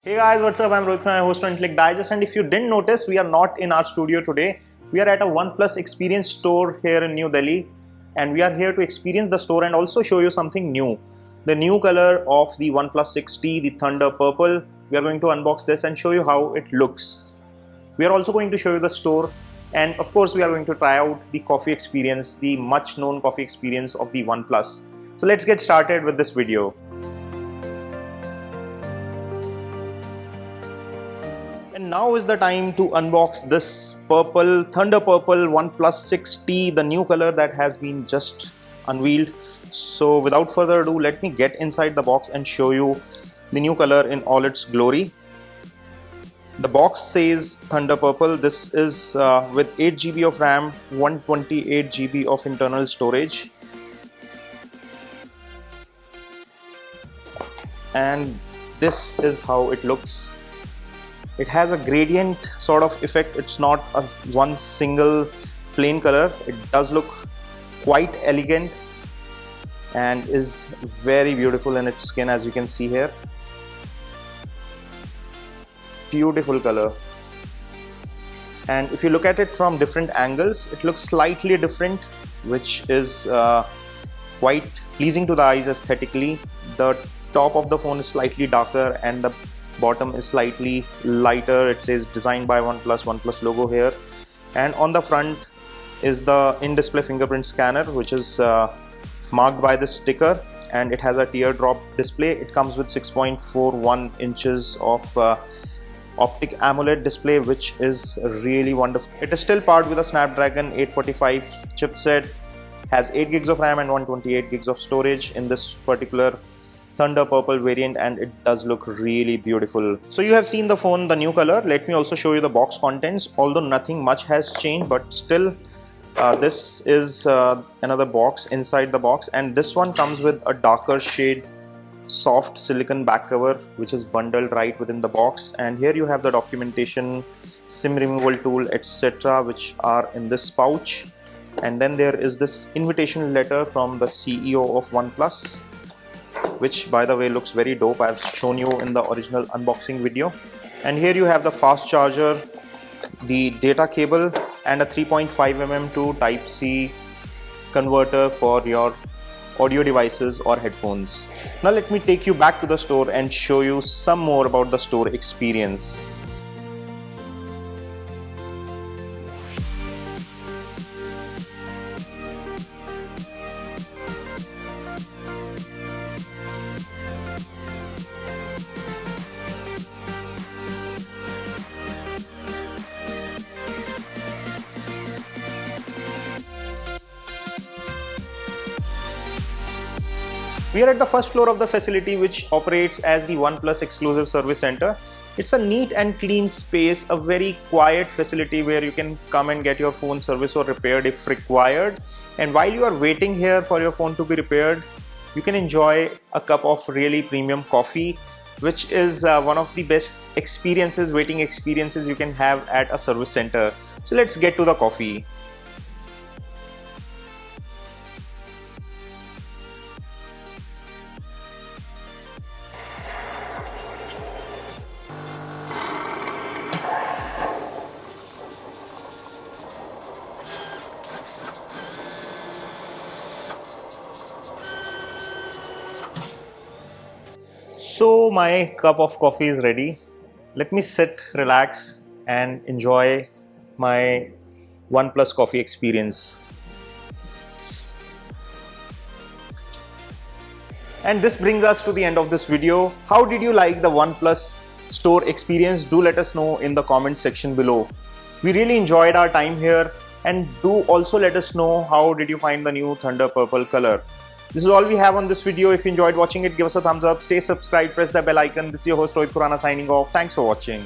Hey guys, what's up? I'm Rohit Khurana, host of Intellect Digest, and if you didn't notice, we are not in our studio today. We are at a OnePlus experience store here in New Delhi, and we are here to experience the store and also show you something new. The new color of the OnePlus 6T, the Thunder Purple. We are going to unbox this and show you how it looks. We are also going to show you the store, and of course we are going to try out the coffee experience, the much known coffee experience of the OnePlus. So let's get started with this video. And now is the time to unbox this Thunder Purple OnePlus 6T, the new color that has been just unveiled. So without further ado, let me get inside the box and show you the new color in all its glory. The box says Thunder Purple. This is with 8 GB of RAM, 128 GB of internal storage. And this is how it looks. It has a gradient sort of effect. It's not a one single plain color. It does look quite elegant and is very beautiful in its skin, as you can see here. Beautiful color. And if you look at it from different angles, it looks slightly different, which is quite pleasing to the eyes aesthetically. The top of the phone is slightly darker and the bottom is slightly lighter. It says designed by OnePlus logo here, and on the front is the in-display fingerprint scanner, which is marked by this sticker, and it has a teardrop display. It comes with 6.41 inches of optic AMOLED display, which is really wonderful. It is still powered with a Snapdragon 845 chipset, has 8 gigs of RAM and 128 gigs of storage in this particular Thunder Purple variant, and it does look really beautiful. So you have seen the phone, the new color. Let me also show you the box contents. Although nothing much has changed, but still this is another box inside the box, and this one comes with a darker shade soft silicon back cover, which is bundled right within the box. And here you have the documentation, SIM removal tool, etc., which are in this pouch. And then there is this invitation letter from the CEO of OnePlus, which by the way looks very dope. I've shown you in the original unboxing video. And here you have the fast charger, the data cable, and a 3.5mm to Type-C converter for your audio devices or headphones. Now let me take you back to the store and show you some more about the store experience. We are at the first floor of the facility, which operates as the OnePlus exclusive service center. It's a neat and clean space, a very quiet facility where you can come and get your phone serviced or repaired if required. And while you are waiting here for your phone to be repaired, you can enjoy a cup of really premium coffee, which is one of the best experiences, waiting experiences you can have at a service center. So let's get to the coffee. So my cup of coffee is ready. Let me sit, relax, and enjoy my OnePlus coffee experience. And this brings us to the end of this video. How did you like the OnePlus store experience? Do let us know in the comment section below. We really enjoyed our time here, and do also let us know how did you find the new Thunder Purple color. This is all we have on this video. If you enjoyed watching it, give us a thumbs up, stay subscribed, press the bell icon. This is your host Rohit Khurana signing off. Thanks for watching.